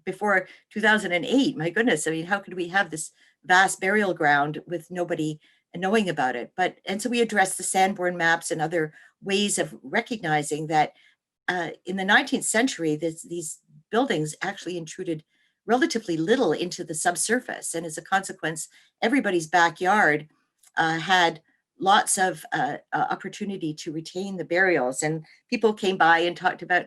before 2008? My goodness, I mean, how could we have this vast burial ground with nobody knowing about it? And so we addressed the Sanborn maps and other ways of recognizing that in the 19th century, these buildings actually intruded relatively little into the subsurface. And as a consequence, everybody's backyard had lots of opportunity to retain the burials. And people came by and talked about,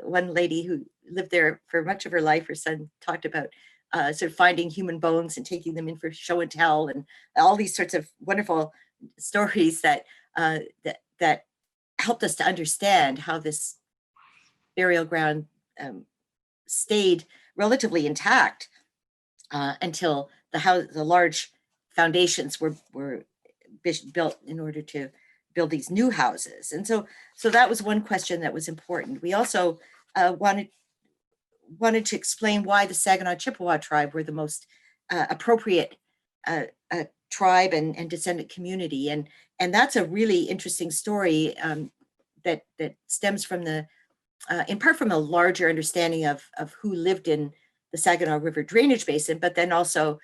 one lady who lived there for much of her life, her son talked about sort of finding human bones and taking them in for show and tell, and all these sorts of wonderful stories that helped us to understand how this burial ground stayed relatively intact until the large foundations were built in order to build these new houses. And so that was one question that was important. We also wanted to explain why the Saginaw Chippewa tribe were the most appropriate tribe and descendant community. And that's a really interesting story that stems from in part from a larger understanding of who lived in the Saginaw River drainage basin, but then also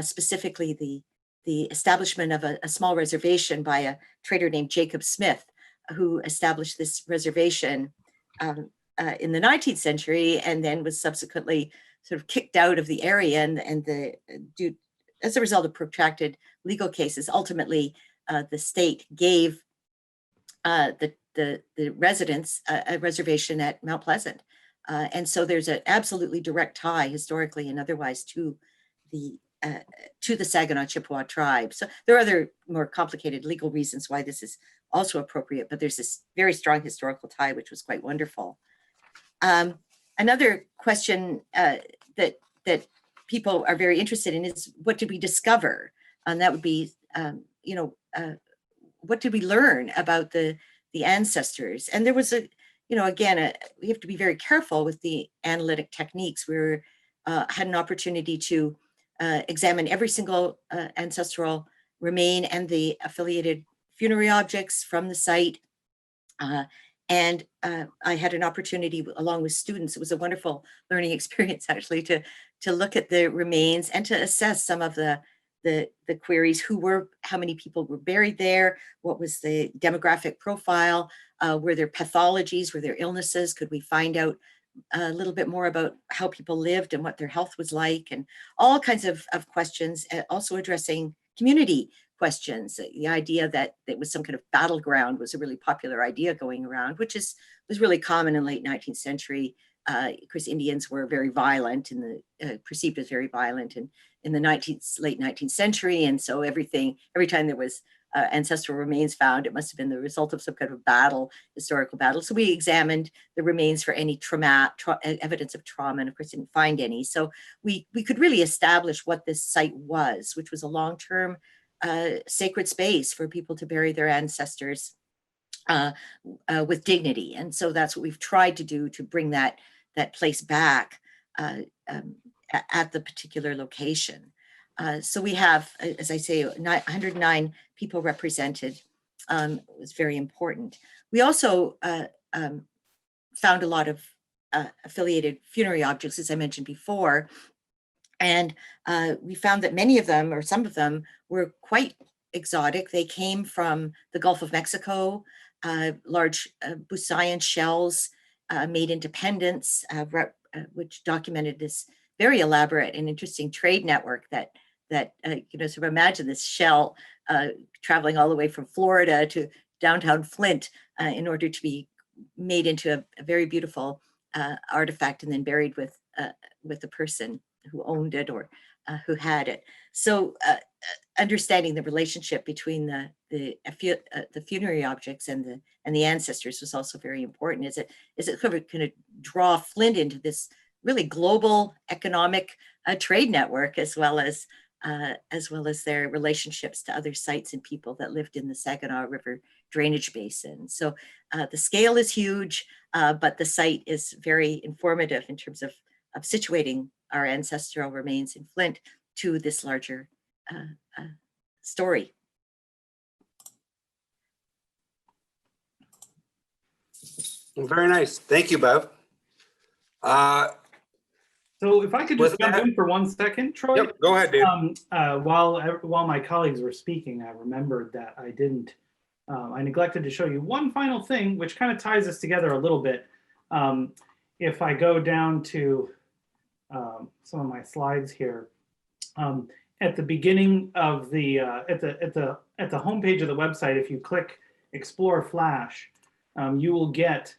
specifically the establishment of a small reservation by a trader named Jacob Smith, who established this reservation in the 19th century and then was subsequently sort of kicked out of the area as a result of protracted legal cases. Ultimately, the state gave the residents a reservation at Mount Pleasant. And so there's an absolutely direct tie historically and otherwise to the Saginaw Chippewa tribe. So there are other more complicated legal reasons why this is also appropriate, but there's this very strong historical tie, which was quite wonderful. Another question that people are very interested in is, what did we discover? And that would be, what did we learn about the ancestors? And there was we have to be very careful with the analytic techniques. We had an opportunity to examine every single ancestral remain and the affiliated funerary objects from the site. And I had an opportunity along with students. It was a wonderful learning experience actually to look at the remains and to assess some of the queries: how many people were buried there? What was the demographic profile? Were there pathologies? Were there illnesses? Could we find out a little bit more about how people lived and what their health was like? And all kinds of questions, also addressing community questions. The idea that it was some kind of battleground was a really popular idea going around, which was really common in late 19th century. Of course, Indians were very violent perceived as very violent in the late 19th century. And so every time there was ancestral remains found, it must have been the result of some kind of historical battle. So we examined the remains for any evidence of trauma, and of course didn't find any. So we could really establish what this site was, which was a long-term sacred space for people to bury their ancestors with dignity. And so that's what we've tried to do, to bring that place back at the particular location. So we have, as I say, 109 people represented. It was very important. We also found a lot of affiliated funerary objects, as I mentioned before. And we found that many of them, or some of them, were quite exotic. They came from the Gulf of Mexico, large Busayan shells made into pendants, which documented this very elaborate and interesting trade network that sort of imagine this shell traveling all the way from Florida to downtown Flint in order to be made into a very beautiful artifact and then buried with the person who owned it or who had it. So understanding the relationship between the funerary objects and the ancestors was also very important. Is it kind of draw Flint into this really global economic trade network, as well as their relationships to other sites and people that lived in the Saginaw River drainage basin. So the scale is huge, but the site is very informative in terms of situating our ancestral remains in Flint to this larger story.
Well, very nice. Thank you, Bev.
So if I could just
With
jump
that-
in for 1 second, Troy.
Yep, go ahead, Dave.
While my colleagues were speaking, I remembered that I neglected to show you one final thing, which kind of ties us together a little bit. If I go down to some of my slides here, at the beginning of at the homepage of the website, if you click Explore Flash, you will get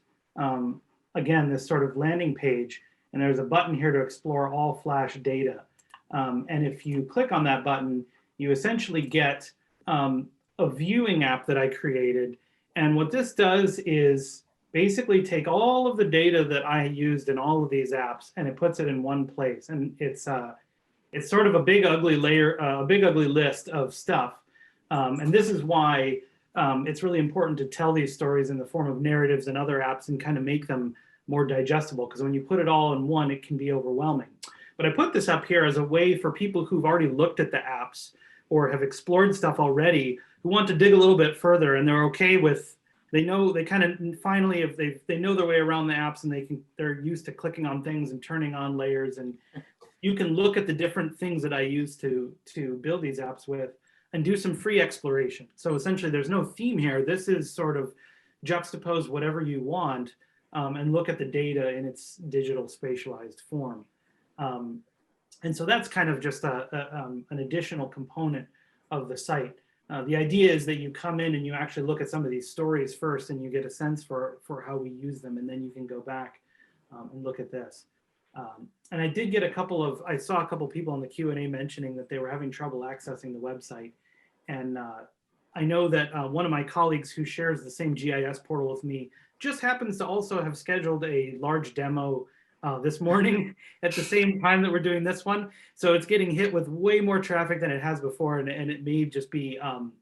again this sort of landing page. And there's a button here to explore all Flash data. And if you click on that button, you essentially get a viewing app that I created. And what this does is basically take all of the data that I used in all of these apps and it puts it in one place. And it's sort of a big ugly layer, a big ugly list of stuff. And this is why it's really important to tell these stories in the form of narratives and other apps and kind of make them more digestible. Because when you put it all in one, it can be overwhelming. But I put this up here as a way for people who've already looked at the apps or have explored stuff already, who want to dig a little bit further and they're okay with, they know, they kind of finally, if they know their way around the apps and they're used to clicking on things and turning on layers, and you can look at the different things that I use to build these apps with and do some free exploration. So essentially there's no theme here. This is sort of juxtapose whatever you want and look at the data in its digital spatialized form. And so that's kind of just an additional component of the site. The idea is that you come in and you actually look at some of these stories first and you get a sense for how we use them, and then you can go back and look at this. And I did get I saw a couple people in the Q&A mentioning that they were having trouble accessing the website. And I know that one of my colleagues who shares the same GIS portal with me just happens to also have scheduled a large demo this morning at the same time that we're doing this one. So it's getting hit with way more traffic than it has before, and it may just be,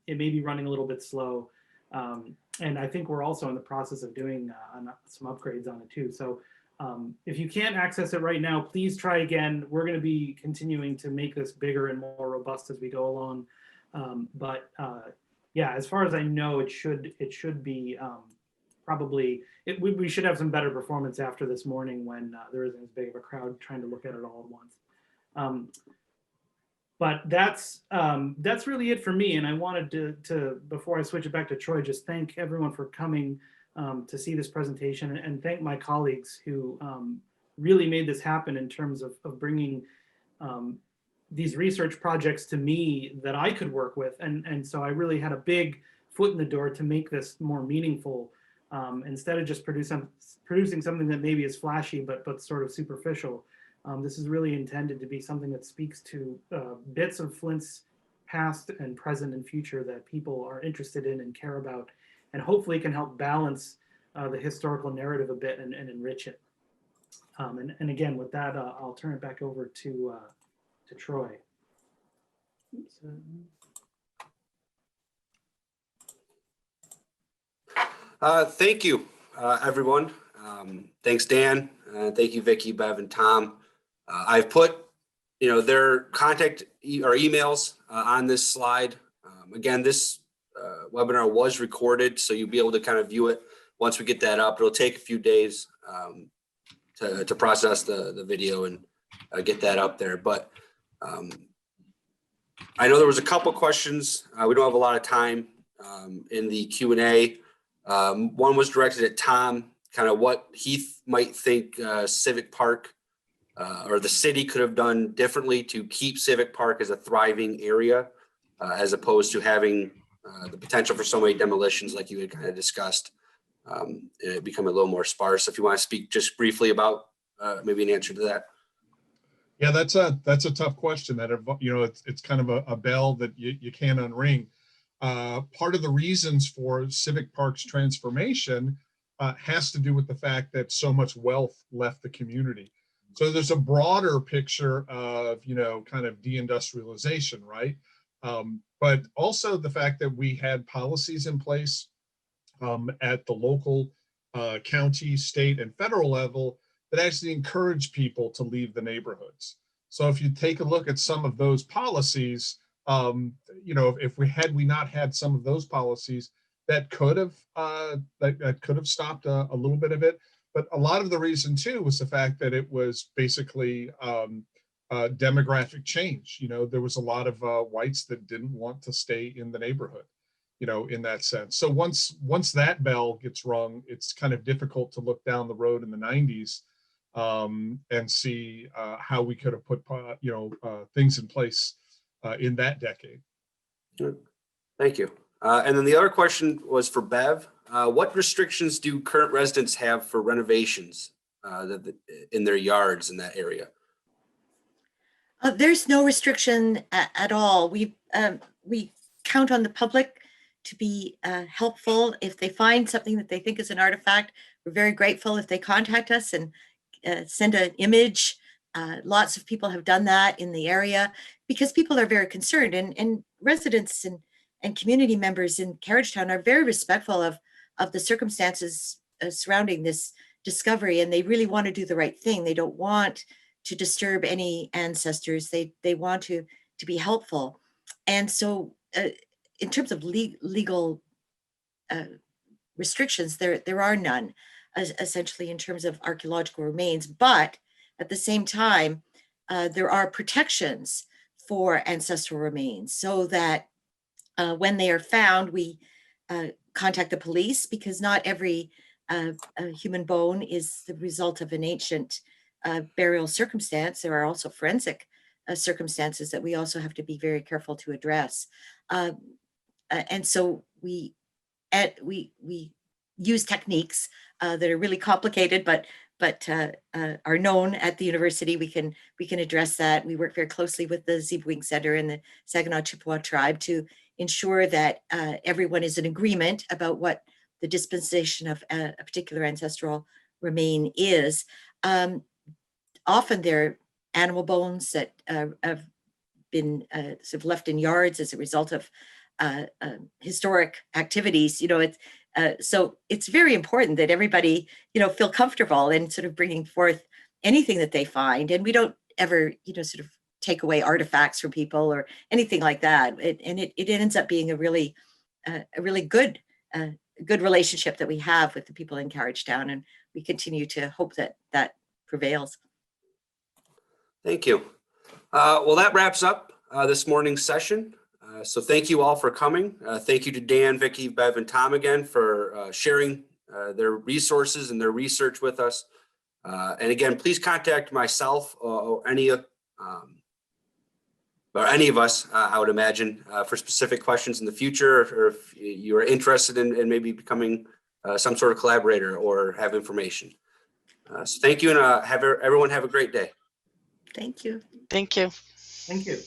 it may be running a little bit slow. And I think we're also in the process of doing some upgrades on it too. So if you can't access it right now, please try again. We're going to be continuing to make this bigger and more robust as we go along. Yeah, as far as I know, it should be probably, we should have some better performance after this morning when there isn't as big of a crowd trying to look at it all at once. But that's really it for me. And I wanted to before I switch it back to Troy, just thank everyone for coming to see this presentation, and thank my colleagues who really made this happen in terms of bringing these research projects to me that I could work with. And so I really had a big foot in the door to make this more meaningful. Instead of just producing something that maybe is flashy but sort of superficial. This is really intended to be something that speaks to bits of Flint's past and present and future that people are interested in and care about, and hopefully can help balance the historical narrative a bit and enrich it. And again, with that, I'll turn it back over to Troy. Oops.
Thank you, everyone. Thanks, Dan. Thank you, Vicki, Bev, and Tom. I've put, their contact or emails on this slide. Again, this webinar was recorded, so you'll be able to kind of view it once we get that up. It'll take a few days to process the video and get that up there. But I know there was a couple questions. We don't have a lot of time in the Q&A. One was directed at Tom, kind of what he might think Civic Park or the city could have done differently to keep Civic Park as a thriving area, as opposed to having the potential for so many demolitions like you had kind of discussed, and it become a little more sparse. If you want to speak just briefly about maybe an answer to that.
Yeah, that's a tough question. That it's kind of a bell that you can't unring. Part of the reasons for Civic Park's transformation has to do with the fact that so much wealth left the community. So there's a broader picture of, kind of deindustrialization, right? But also the fact that we had policies in place at the local, county, state, and federal level that actually encourage people to leave the neighborhoods. So if you take a look at some of those policies, if we not had some of those policies, that could have stopped a little bit of it. But a lot of the reason too was the fact that it was basically demographic change. There was a lot of whites that didn't want to stay in the neighborhood, in that sense. So once that bell gets rung, it's kind of difficult to look down the road in the 90s and see how we could have put things in place in that decade.
Good. Thank you. And then the other question was for Bev. What restrictions do current residents have for renovations in their yards in that area?
There's no restriction at all. We count on the public to be helpful. If they find something that they think is an artifact, very grateful if they contact us and send an image. Lots of people have done that in the area because people are very concerned, and residents and community members in Carriagetown are very respectful of the circumstances surrounding this discovery, and they really want to do the right thing. They don't want to disturb any ancestors. They want to be helpful. And so in terms of legal restrictions, there are none, essentially, in terms of archaeological remains. But at the same time, there are protections for ancestral remains, so that when they are found, we contact the police, because not every human bone is the result of an ancient burial circumstance. There are also forensic circumstances that we also have to be very careful to address. And so we use techniques that are really complicated, but are known at the university. We can address that. We work very closely with the Zebwing Center and the Saginaw Chippewa tribe to ensure that everyone is in agreement about what the dispensation of a particular ancestral remain is. Often they're animal bones that have been sort of left in yards as a result of historic activities. So it's very important that everybody, feel comfortable in sort of bringing forth anything that they find. And we don't ever, sort of take away artifacts from people or anything like that. It ends up being a really good relationship that we have with the people in Carriagetown, and we continue to hope that prevails.
Thank you. Well, that wraps up this morning's session. So thank you all for coming. Thank you to Dan, Vicki, Bev, and Tom again for sharing their resources and their research with us. And again, please contact myself or any of us, I would imagine, for specific questions in the future, or if you are interested in maybe becoming some sort of collaborator or have information. So thank you, and everyone have a great day.
Thank you.
Thank you.
Thank you.